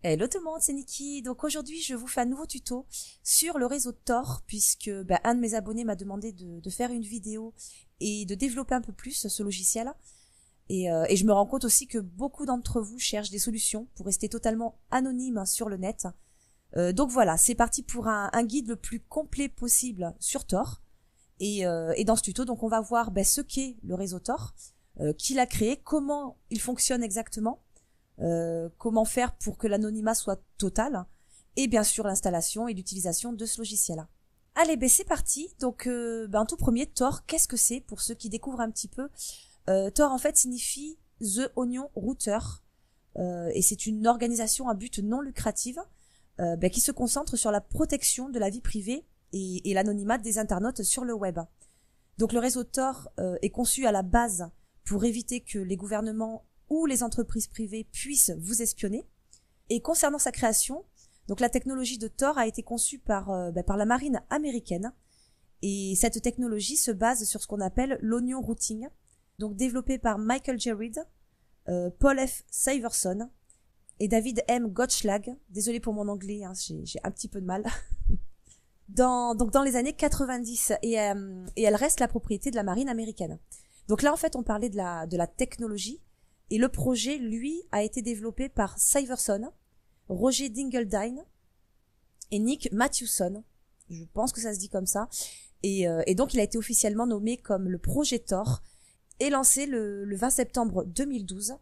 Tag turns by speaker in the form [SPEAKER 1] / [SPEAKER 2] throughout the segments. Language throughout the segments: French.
[SPEAKER 1] Hello tout le monde, c'est Niki. Donc aujourd'hui, je vous fais un nouveau tuto sur le réseau Tor, puisque un de mes abonnés m'a demandé de faire une vidéo et de développer un peu plus ce logiciel. Et je me rends compte aussi que beaucoup d'entre vous cherchent des solutions pour rester totalement anonyme sur le net. Donc voilà, c'est parti pour un guide le plus complet possible sur Tor. Et dans ce tuto, donc on va voir ce qu'est le réseau Tor, qui l'a créé, comment il fonctionne exactement, comment faire pour que l'anonymat soit total, et bien sûr l'installation et l'utilisation de ce logiciel. Allez, c'est parti. Donc, en tout premier, Tor, qu'est-ce que c'est pour ceux qui découvrent un petit peu? Tor en fait signifie The Onion Router, et c'est une organisation à but non lucratif qui se concentre sur la protection de la vie privée et l'anonymat des internautes sur le web. Donc le réseau Tor est conçu à la base pour éviter que les gouvernements ou les entreprises privées puissent vous espionner. Et concernant sa création, donc la technologie de Tor a été conçue par la marine américaine. Et cette technologie se base sur ce qu'on appelle l'onion routing, donc développé par Michael J. Reed, Paul F. Syverson et David M. Gottschalk. Désolé pour mon anglais, hein, j'ai un petit peu de mal. Dans les années 90, et elle reste la propriété de la marine américaine. Donc là, en fait, on parlait de la technologie, et le projet, lui, a été développé par Syverson, Roger Dingledine et Nick Mathewson. Je pense que ça se dit comme ça. Et donc, il a été officiellement nommé comme le projet Tor et lancé le 20 septembre 2012.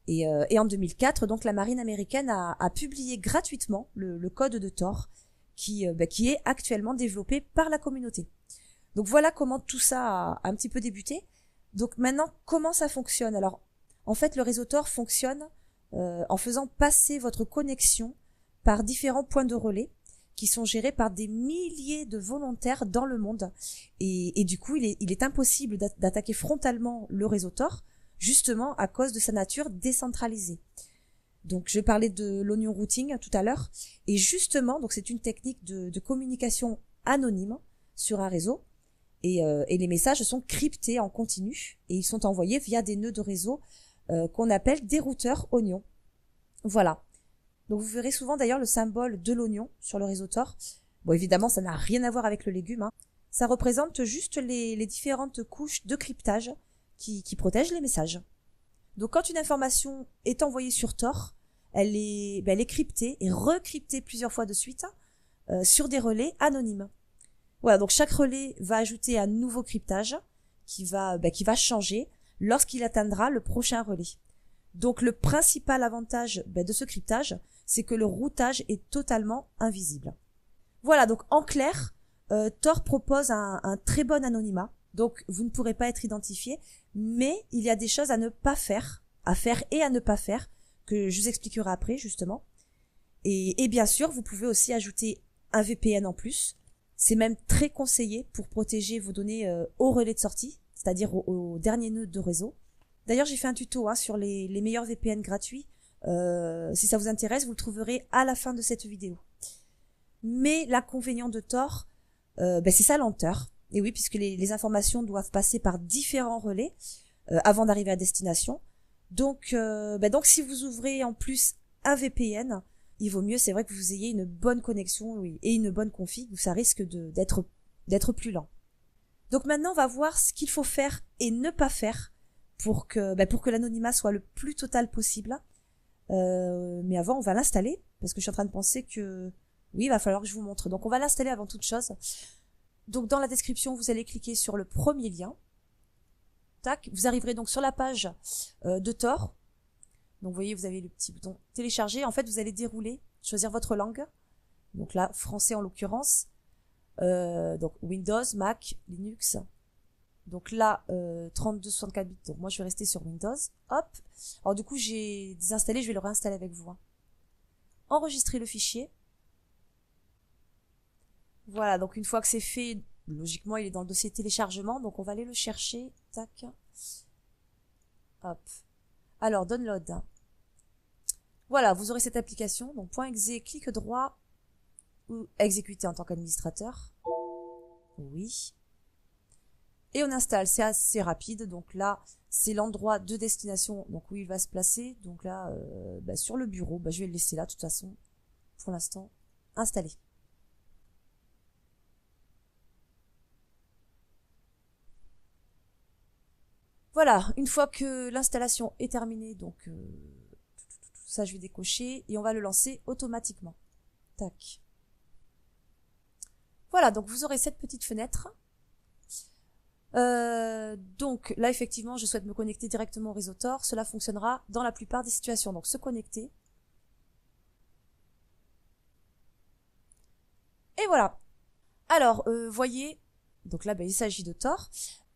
[SPEAKER 1] Et en 2004, donc, la marine américaine a publié gratuitement le code de Tor qui est actuellement développé par la communauté. Donc, voilà comment tout ça a un petit peu débuté. Donc, maintenant, comment ça fonctionne? Alors, en fait, le réseau Tor fonctionne en faisant passer votre connexion par différents points de relais qui sont gérés par des milliers de volontaires dans le monde. Et du coup, il est impossible d'attaquer frontalement le réseau Tor, justement à cause de sa nature décentralisée. Donc, je parlais de l'onion routing tout à l'heure. Et justement, donc c'est une technique de communication anonyme sur un réseau. Et les messages sont cryptés en continu et ils sont envoyés via des nœuds de réseau qu'on appelle des routeurs oignons. Voilà. Donc vous verrez souvent d'ailleurs le symbole de l'oignon sur le réseau Tor. Bon, évidemment, ça n'a rien à voir avec le légume, hein. Ça représente juste les différentes couches de cryptage qui protègent les messages. Donc quand une information est envoyée sur Tor, elle est cryptée et recryptée plusieurs fois de suite sur des relais anonymes. Voilà, donc chaque relais va ajouter un nouveau cryptage qui va changer lorsqu'il atteindra le prochain relais. Donc le principal avantage de ce cryptage, c'est que le routage est totalement invisible. Voilà, donc en clair, Tor propose un très bon anonymat, donc vous ne pourrez pas être identifié, mais il y a des choses à ne pas faire, à faire et à ne pas faire, que je vous expliquerai après justement. Et bien sûr, vous pouvez aussi ajouter un VPN en plus. C'est même très conseillé pour protéger vos données au relais de sortie, c'est-à-dire au dernier nœud de réseau. D'ailleurs, j'ai fait un tuto sur les meilleurs VPN gratuits. Si ça vous intéresse, vous le trouverez à la fin de cette vidéo. Mais l'inconvénient de Tor, c'est sa lenteur. Et oui, puisque les informations doivent passer par différents relais avant d'arriver à destination. Donc si vous ouvrez en plus un VPN, il vaut mieux, c'est vrai, que vous ayez une bonne connexion, oui, et une bonne config, où ça risque d'être plus lent. Donc maintenant, on va voir ce qu'il faut faire et ne pas faire pour que l'anonymat soit le plus total possible. Mais avant, on va l'installer, parce que je suis en train de penser que oui, il va falloir que je vous montre. Donc on va l'installer avant toute chose. Donc dans la description, vous allez cliquer sur le premier lien. Tac, vous arriverez donc sur la page de Tor. Donc vous voyez, vous avez le petit bouton télécharger. En fait, vous allez dérouler, choisir votre langue. Donc là, français en l'occurrence. Donc Windows, Mac, Linux. Donc là, 32-64 bits. Donc moi, je vais rester sur Windows. Hop. Alors du coup, j'ai désinstallé. Je vais le réinstaller avec vous. Enregistrer le fichier. Voilà. Donc une fois que c'est fait, logiquement, il est dans le dossier téléchargement. Donc on va aller le chercher. Tac. Hop. Alors, download. Voilà, vous aurez cette application. Donc, .exe, clic droit ou exécuter en tant qu'administrateur. Oui. et on installe. C'est assez rapide. Donc là, c'est l'endroit de destination, donc où il va se placer. Donc là, sur le bureau, je vais le laisser là, de toute façon, pour l'instant, installé. Voilà, une fois que l'installation est terminée, donc ça je vais décocher et on va le lancer automatiquement. Tac. Voilà, donc vous aurez cette petite fenêtre. Donc là effectivement je souhaite me connecter directement au réseau Tor. Cela fonctionnera dans la plupart des situations. Donc se connecter. Et voilà. Alors voyez, donc là il s'agit de Tor.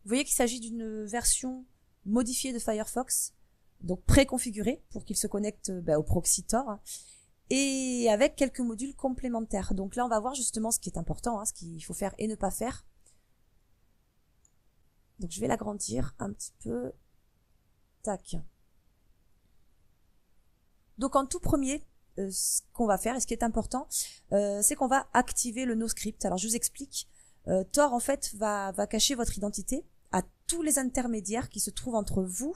[SPEAKER 1] Vous voyez qu'il s'agit d'une version modifiée de Firefox, donc préconfigurée pour qu'il se connecte au proxy Tor, et avec quelques modules complémentaires. Donc là on va voir justement ce qui est important, ce qu'il faut faire et ne pas faire. Donc je vais l'agrandir un petit peu. Tac. Donc en tout premier, ce qu'on va faire, et ce qui est important, c'est qu'on va activer le NoScript. Alors je vous explique. Tor en fait va cacher votre identité à tous les intermédiaires qui se trouvent entre vous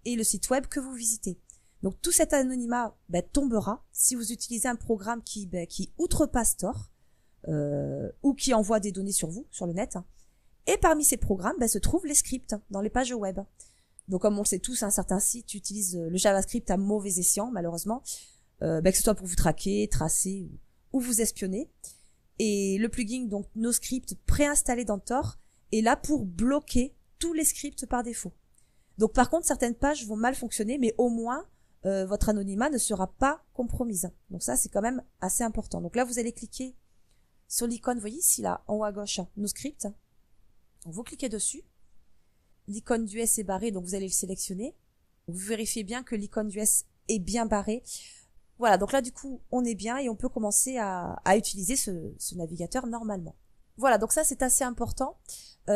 [SPEAKER 1] et le site web que vous visitez. Donc tout cet anonymat tombera si vous utilisez un programme qui outrepasse Tor ou qui envoie des données sur vous, sur le net. Et parmi ces programmes se trouvent les scripts dans les pages web. Donc comme on le sait tous, certains sites utilisent le JavaScript à mauvais escient, malheureusement, que ce soit pour vous traquer, tracer ou vous espionner. Et le plugin donc NoScript préinstallé dans Tor est là pour bloquer tous les scripts par défaut. Donc par contre, certaines pages vont mal fonctionner, mais au moins votre anonymat ne sera pas compromise. Donc ça, c'est quand même assez important. Donc là, vous allez cliquer sur l'icône, vous voyez ici là, en haut à gauche, NoScript. Vous cliquez dessus. L'icône d'US est barrée, donc vous allez le sélectionner. Vous vérifiez bien que l'icône d'US est bien barrée. Voilà, donc là du coup, on est bien et on peut commencer à utiliser ce navigateur normalement. Voilà, donc ça c'est assez important.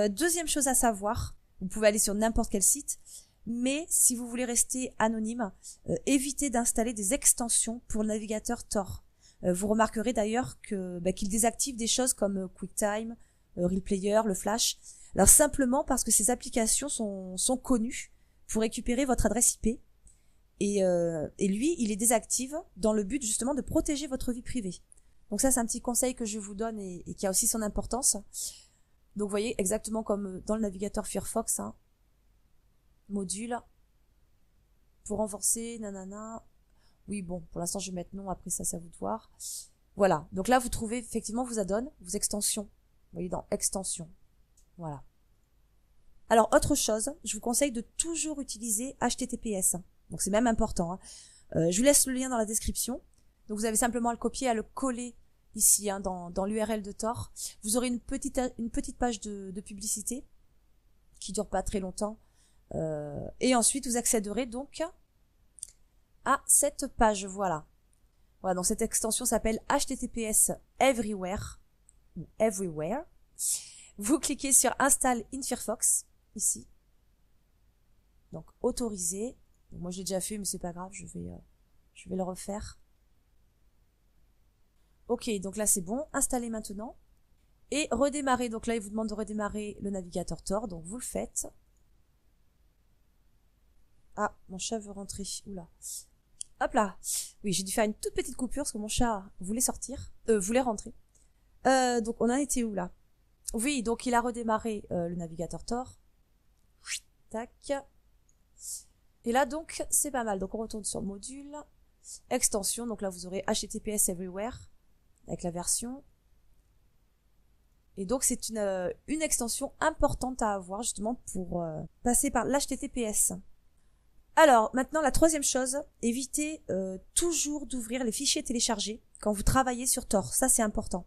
[SPEAKER 1] Deuxième chose à savoir, vous pouvez aller sur n'importe quel site, mais si vous voulez rester anonyme, évitez d'installer des extensions pour le navigateur Tor. Vous remarquerez d'ailleurs qu'il désactive des choses comme QuickTime, RealPlayer, le Flash. Alors simplement parce que ces applications sont connues pour récupérer votre adresse IP et lui, il les désactive dans le but justement de protéger votre vie privée. Donc ça, c'est un petit conseil que je vous donne et qui a aussi son importance. Donc vous voyez, exactement comme dans le navigateur Firefox, module, pour renforcer, nanana. Oui, bon, pour l'instant, je vais mettre non, après ça, c'est à vous de voir. Voilà, donc là, vous trouvez effectivement vos add-ons, vos extensions. Vous voyez, dans extensions. Voilà. Alors, autre chose, je vous conseille de toujours utiliser HTTPS. Donc, c'est même important. Je vous laisse le lien dans la description. Donc, vous avez simplement à le copier, à le coller ici, dans l'URL de Tor. Vous aurez une petite page de publicité qui dure pas très longtemps. Et ensuite, vous accéderez donc à cette page. Voilà. Voilà, donc cette extension s'appelle HTTPS Everywhere. Ou Everywhere. Vous cliquez sur Install in Firefox, ici. Donc, autoriser. Donc, moi, je l'ai déjà fait, mais c'est pas grave, je vais le refaire. Ok, donc là, c'est bon. Installer maintenant. Et redémarrer. Donc là, il vous demande de redémarrer le navigateur Tor. Donc, vous le faites. Ah, mon chat veut rentrer. Oula. Hop là. Oui, j'ai dû faire une toute petite coupure parce que mon chat voulait sortir. Voulait rentrer. Donc, on en était où, là? Oui, donc il a redémarré le navigateur Tor. Tac. Et là, donc, c'est pas mal. Donc, on retourne sur module. Extension. Donc là, vous aurez HTTPS Everywhere avec la version. Et donc, c'est une extension importante à avoir justement pour passer par l'HTTPS. Alors, maintenant, la troisième chose, évitez toujours d'ouvrir les fichiers téléchargés quand vous travaillez sur Tor. Ça, c'est important.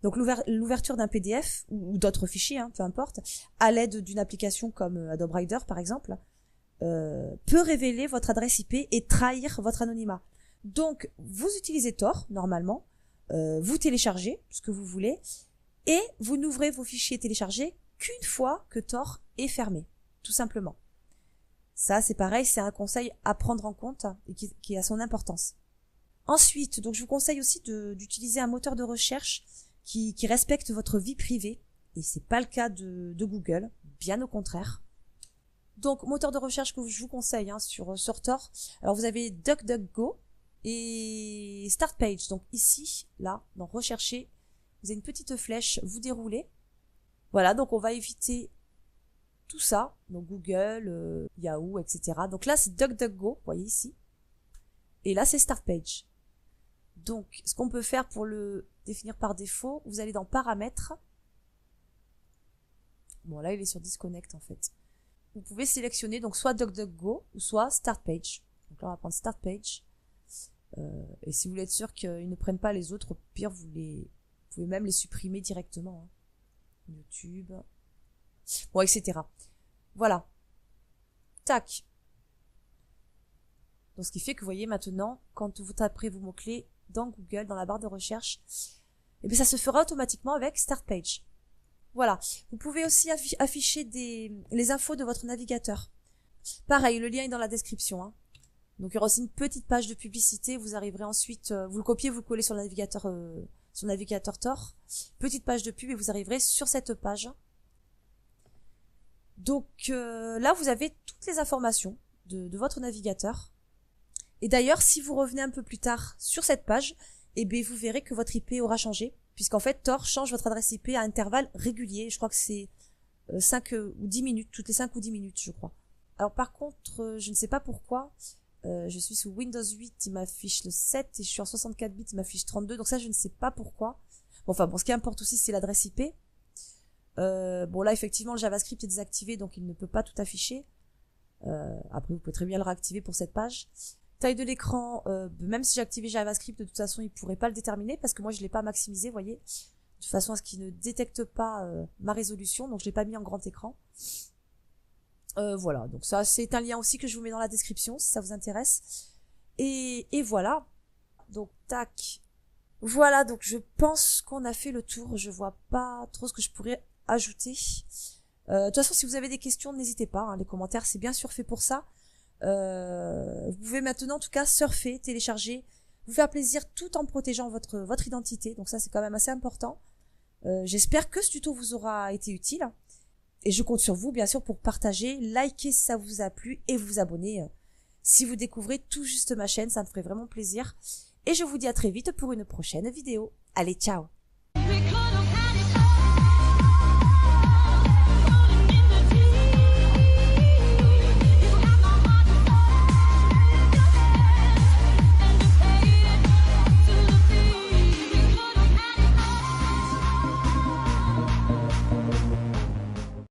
[SPEAKER 1] Donc l'ouverture d'un PDF ou d'autres fichiers, peu importe, à l'aide d'une application comme Adobe Reader par exemple, peut révéler votre adresse IP et trahir votre anonymat. Donc vous utilisez Tor normalement, vous téléchargez ce que vous voulez et vous n'ouvrez vos fichiers téléchargés qu'une fois que Tor est fermé, tout simplement. Ça c'est pareil, c'est un conseil à prendre en compte et qui a son importance. Ensuite, donc je vous conseille aussi d'utiliser un moteur de recherche qui respecte votre vie privée et c'est pas le cas de Google, bien au contraire. Donc, moteur de recherche que je vous conseille sur Tor. Alors, vous avez DuckDuckGo et Start Page. Donc ici, là, dans Rechercher, vous avez une petite flèche, vous déroulez. Voilà, donc on va éviter tout ça, donc Google, Yahoo, etc. Donc là, c'est DuckDuckGo, vous voyez ici. Et là, c'est Start Page. Donc, ce qu'on peut faire pour le définir par défaut, vous allez dans Paramètres. Bon, là, il est sur Disconnect, en fait. Vous pouvez sélectionner donc soit DuckDuckGo ou soit Start Page. Donc là, on va prendre Start Page. Et si vous voulez être sûr qu'ils ne prennent pas les autres, au pire, vous pouvez même les supprimer directement. YouTube. Bon, etc. Voilà. Tac. Donc, ce qui fait que vous voyez maintenant, quand vous taperez vos mots-clés dans Google, dans la barre de recherche, et bien ça se fera automatiquement avec Start Page. Voilà. Vous pouvez aussi afficher les infos de votre navigateur. Pareil, le lien est dans la description. Donc il y aura aussi une petite page de publicité. Vous arriverez ensuite, vous le copiez, vous le collez sur le navigateur Tor. Petite page de pub et vous arriverez sur cette page. Donc là, vous avez toutes les informations de votre navigateur. Et d'ailleurs, si vous revenez un peu plus tard sur cette page, eh bien, vous verrez que votre IP aura changé. Puisqu'en fait, Tor change votre adresse IP à intervalles réguliers. Je crois que c'est 5 ou 10 minutes, toutes les 5 ou 10 minutes, je crois. Alors par contre, je ne sais pas pourquoi, je suis sous Windows 8, il m'affiche le 7, et je suis en 64 bits, il m'affiche 32, donc ça, je ne sais pas pourquoi. Bon, ce qui importe aussi, c'est l'adresse IP. Bon, là, effectivement, le JavaScript est désactivé, donc il ne peut pas tout afficher. Après, vous pouvez très bien le réactiver pour cette page. Taille de l'écran, même si j'ai activé JavaScript, de toute façon, il pourrait pas le déterminer parce que moi, je l'ai pas maximisé, vous voyez, de façon à ce qu'il ne détecte pas ma résolution, donc je l'ai pas mis en grand écran. Voilà, donc ça, c'est un lien aussi que je vous mets dans la description si ça vous intéresse. Et voilà, donc tac. Voilà, donc je pense qu'on a fait le tour. Je vois pas trop ce que je pourrais ajouter. De toute façon, si vous avez des questions, n'hésitez pas. Les commentaires, c'est bien sûr fait pour ça. Vous pouvez maintenant en tout cas surfer, télécharger, vous faire plaisir tout en protégeant votre identité, donc ça c'est quand même assez important. J'espère que ce tuto vous aura été utile et je compte sur vous bien sûr pour partager, liker si ça vous a plu et vous abonner si vous découvrez tout juste ma chaîne, ça me ferait vraiment plaisir et je vous dis à très vite pour une prochaine vidéo. Allez, ciao!